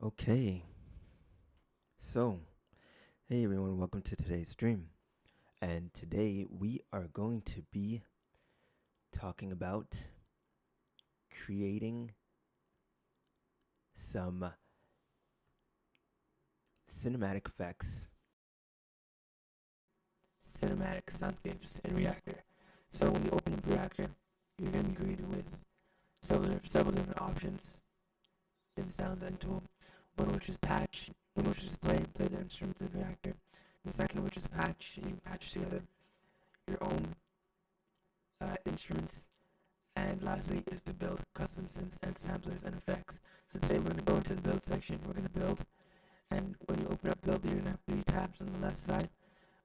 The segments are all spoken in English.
Okay, so hey everyone, welcome to today's stream. And today we are going to be talking about creating some cinematic effects, cinematic soundscapes in Reaktor. So when you open up Reaktor, you're going to be greeted with several different options in the sounds end tool. One which is patch, one which is play the instruments in Reaktor. The second which is patch, you can patch together your own instruments. And lastly is to build custom synths and samplers and effects. So today we're going to go into the build section. We're going to build, and when you open up build, you're going to have 3 tabs on the left side.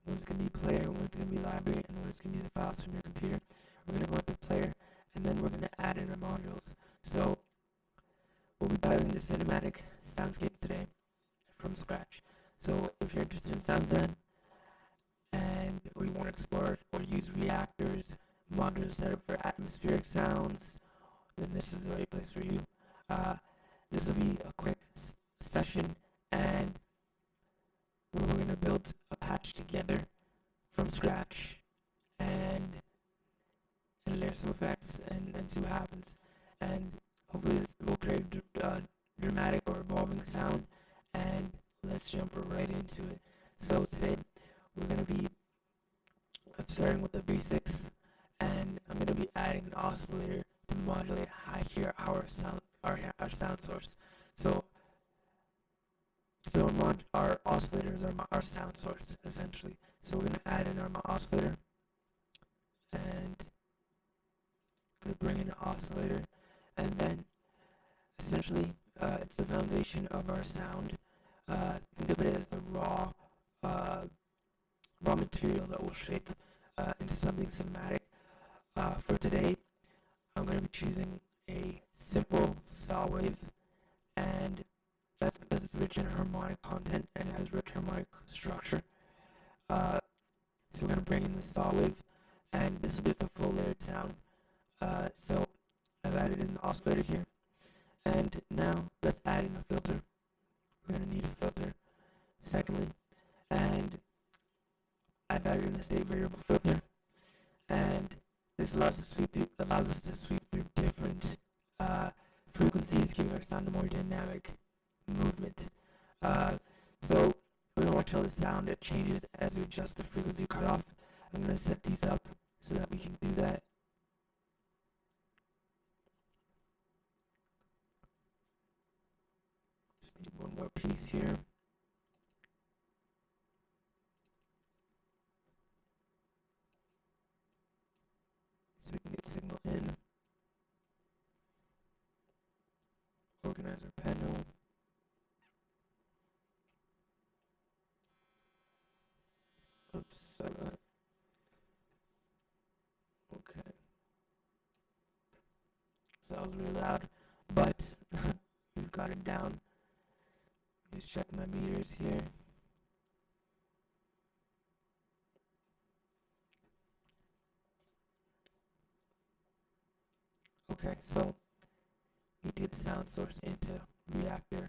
One's going to be player, one's going to be library, and one's going to be the files from your computer. We're going to go into player, and then we're going to add in our modules. So we'll be building the cinematic soundscape today from scratch. So if you're interested in sound design, and or you want to explore or use Reaktor's modular setup for atmospheric sounds, then this is the right place for you. This will be a quick session, and we're going to build a patch together from scratch and layer some effects and see what happens. And hopefully this will create a dramatic or evolving sound, and let's jump right into it. So today we're going to be starting with the basics, and I'm going to be adding an oscillator to modulate how I hear our sound source. So our oscillators are our sound source essentially. So we're going to add in our oscillator, and going to bring in an oscillator, and then essentially it's the foundation of our sound. Think of it as the raw material that will shape into something cinematic. For today, I'm going to be choosing a simple saw wave, and that's because it's rich in harmonic content and has rich harmonic structure. So we're going to bring in the saw wave, and this will be the full layered sound. So I've added in the oscillator here, and now let's add in a filter. We're going to need a filter. Secondly, and I've added in a state variable filter, and this allows us to sweep through different frequencies, giving our sound a more dynamic movement. So we're going to watch how the sound changes as we adjust the frequency cutoff. I'm going to set these up so that we can do that. Just need one more piece here. So we can get signal in. Organize our panel. Oops, sorry about that. Okay. So that was really loud, but we've got it down. Just check my meters here. Okay, so we did sound source into Reaktor.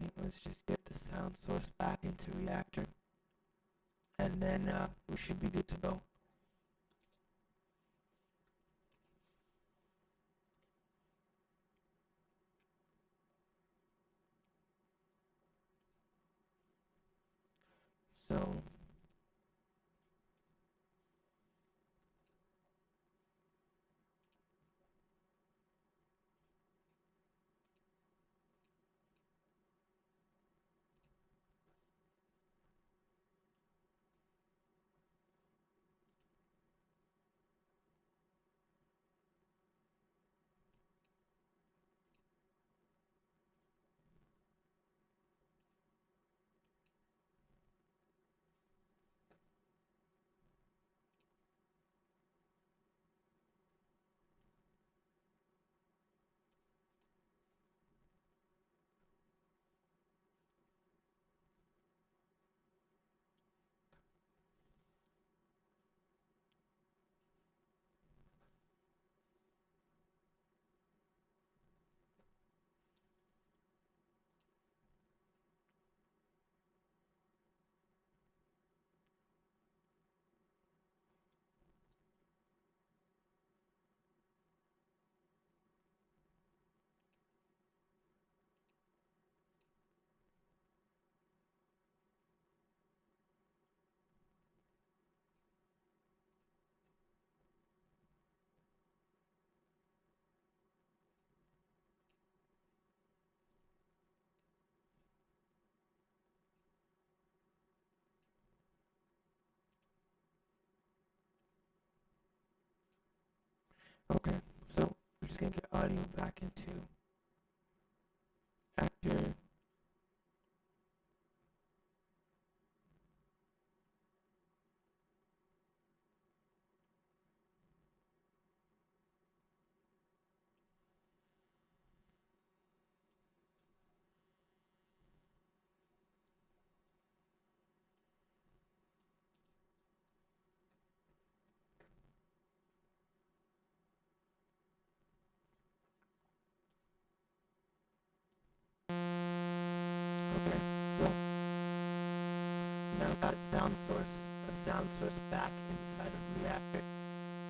Okay, let's just get the sound source back into Reaktor, and then we should be good to go. So Okay, so we're just gonna get audio back into Reaktor. Okay, so now we've got a sound source back inside of Reaktor.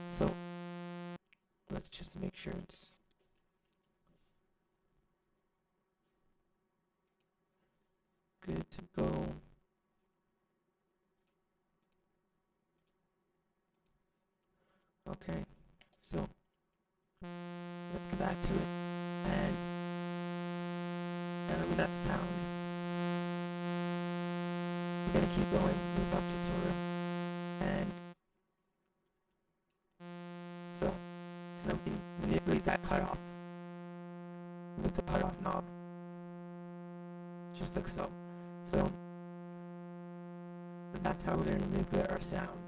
So let's just make sure it's good to go. Okay, so let's get back to it. And now that we got sound, we're gonna keep going with our tutorial. And so now we can manipulate that cutoff with the cutoff knob, just like so. So that's how we're gonna manipulate our sound.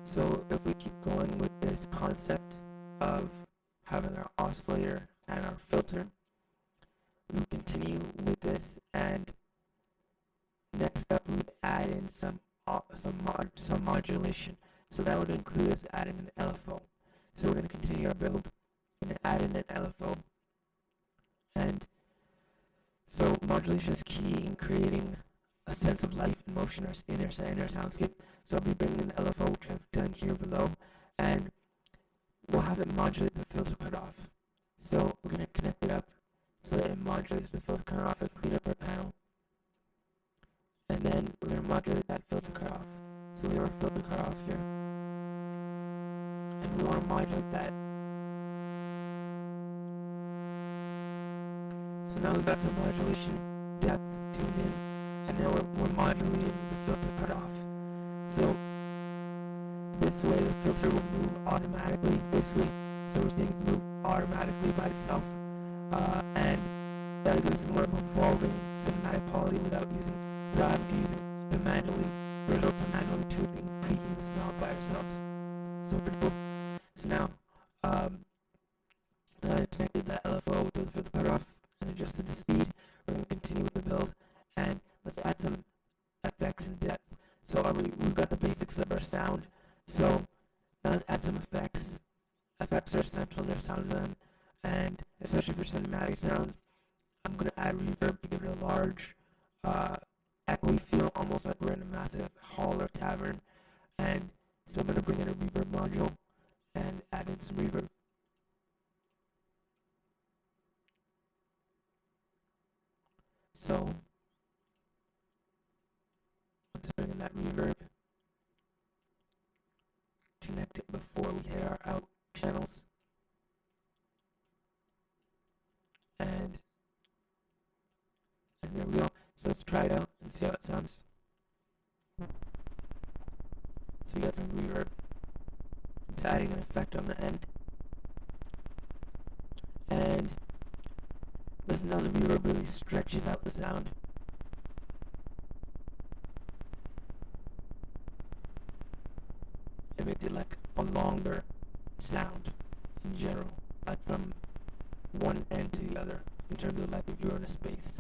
So if we keep going with this concept of having our oscillator and our filter, we will continue with this, and next up we would add in some modulation. So that would include us adding an LFO. So we're going to continue our build and add in an LFO. And so modulation is key in creating a sense of life and motion in our soundscape. So I'll be bringing in the LFO, which I've done here below, and we'll have it modulate the filter cutoff. So we're going to connect it up so that it modulates the filter cutoff and clean up our panel. And then we're going to modulate that filter cutoff. So we have our filter cutoff here, and we want to modulate that. So now we've got some modulation depth tuned in, and now we're modulating the filter cutoff. So this way the filter will move automatically, basically. So we're seeing it move automatically by itself, and that'll give us more of a evolving cinematic quality without having to use it manually, to tweaking this knob by ourselves. So pretty cool. So now I connected that LFO to the filter cutoff and adjusted the speed. We're going to continue with the build, and let's add some effects and depth. So we've got the basics of our sound. So now let's add some effects. Effects are central in our sound design, and especially for cinematic sounds, I'm going to add reverb to give it a large, echoey feel, almost like we're in a massive hall or tavern. And so I'm going to bring in a reverb module and add in some reverb. So let's bring in that reverb, connect it before we hit our out channels, and there we go. So let's try it out and see how it sounds. So we got some reverb. It's adding an effect on the end. And listen how the reverb really stretches out the sound. It makes it like a longer sound in general, like from one end to the other, in terms of like if you're in a space.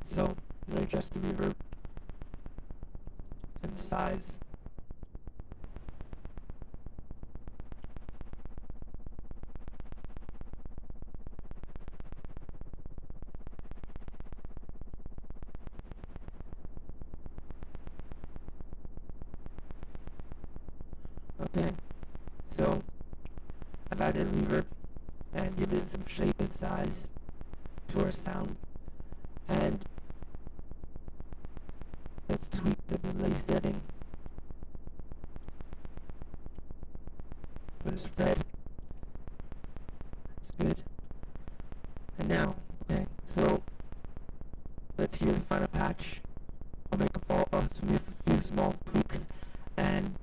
So I'm going to adjust the reverb and the size. Okay, so I've added reverb and given it some shape and size to our sound, and let's tweak the delay setting for the spread. That's good. And now, okay, so let's hear the final patch. I'll make a few small tweaks and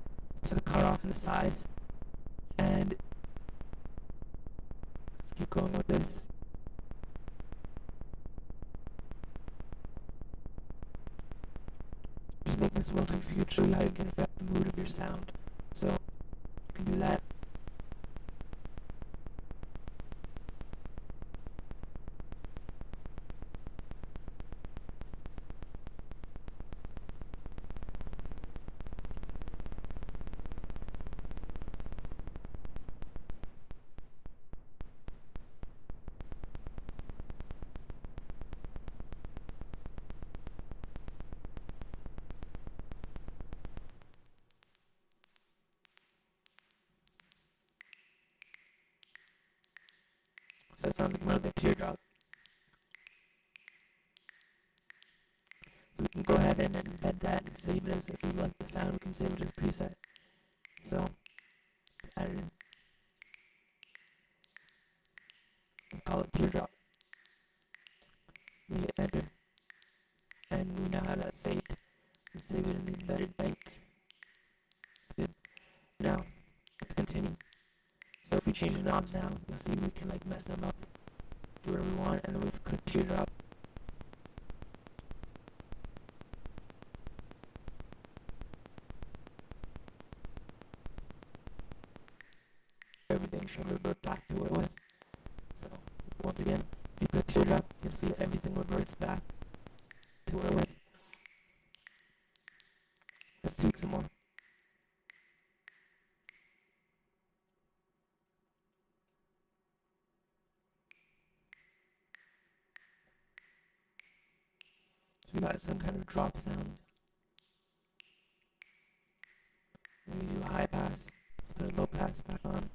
to the cutoff and the size, and going with this. Just making this one so you can show you how you can affect the mood of your sound. So you can do that. So that sounds like more like a teardrop. So we can go ahead and embed that and save it as, if we like the sound, we can save it as a preset. So, add it in. And call it teardrop. We hit enter. And we now have that saved. And save it in the embedded bank. It's good. Now, let's continue. So if we change the knobs now, you'll see we can like mess them up. Do whatever we want, and then we click teardrop. Everything should revert back to what it was. So once again, if you click teardrop, you'll see that everything reverts back to what it was. Let's tweak some more. So we got some kind of drop sound. And we do a high pass. Let's put a low pass back on.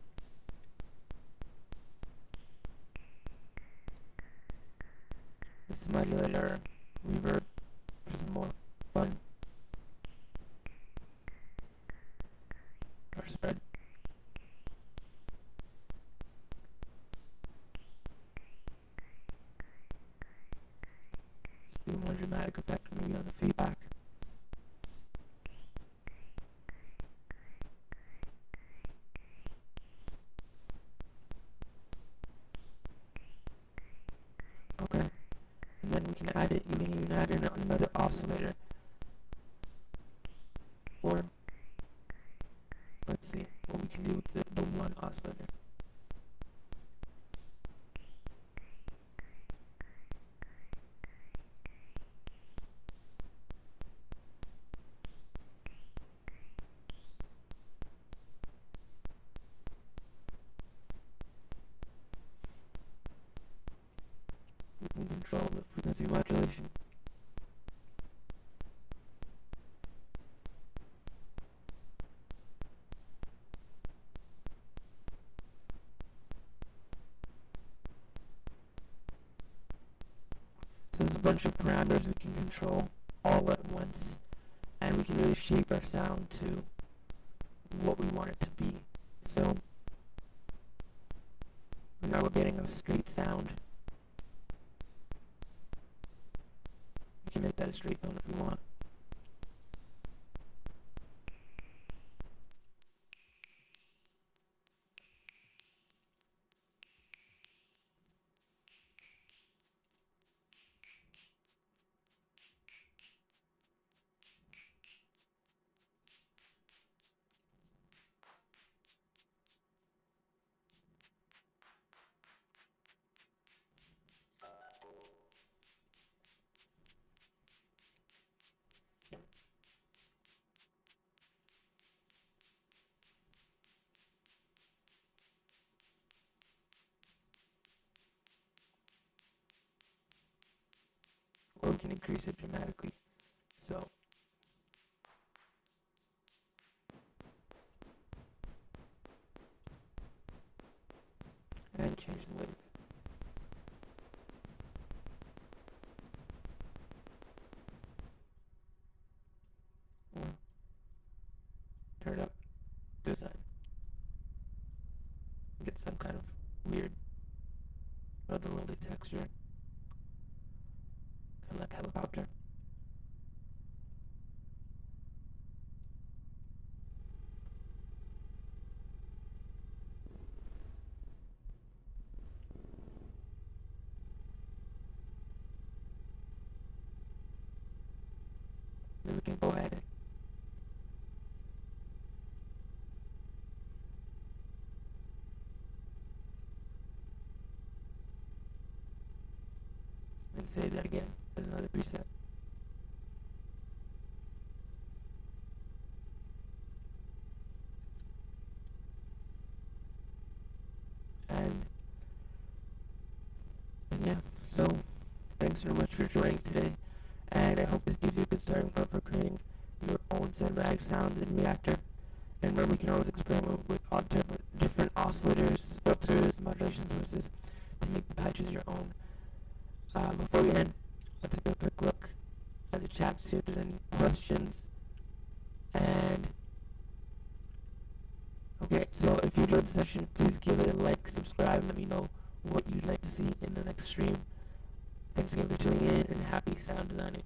This modulator reverb for some more fun. Or spread. Just do a more dramatic effect maybe on the feedback. Okay. And then we can add it, you can even add in another oscillator. Or, let's see what we can do with the one oscillator. We can control the frequency modulation. So there's a bunch of parameters we can control all at once, and we can really shape our sound to what we want it to be. So now we're getting a straight sound. We can make that a straight tone if we want. Or we can increase it dramatically. So and change the width. Or turn it up this side. Get some kind of weird otherworldly texture. Kind of like helicopter. we can go ahead and save that again as another preset. And yeah, so thanks so much for joining today, and I hope this gives you a good starting point for creating your own cinematic sound in Reaktor. And remember, you can always experiment with all different oscillators, filters, modulation sources to make the patches your own. Before we end, let's take a quick look at the chat to see if there's any questions. And okay, so if you enjoyed the session, please give it a like, subscribe, and let me know what you'd like to see in the next stream. Thanks again for tuning in, and happy sound designing.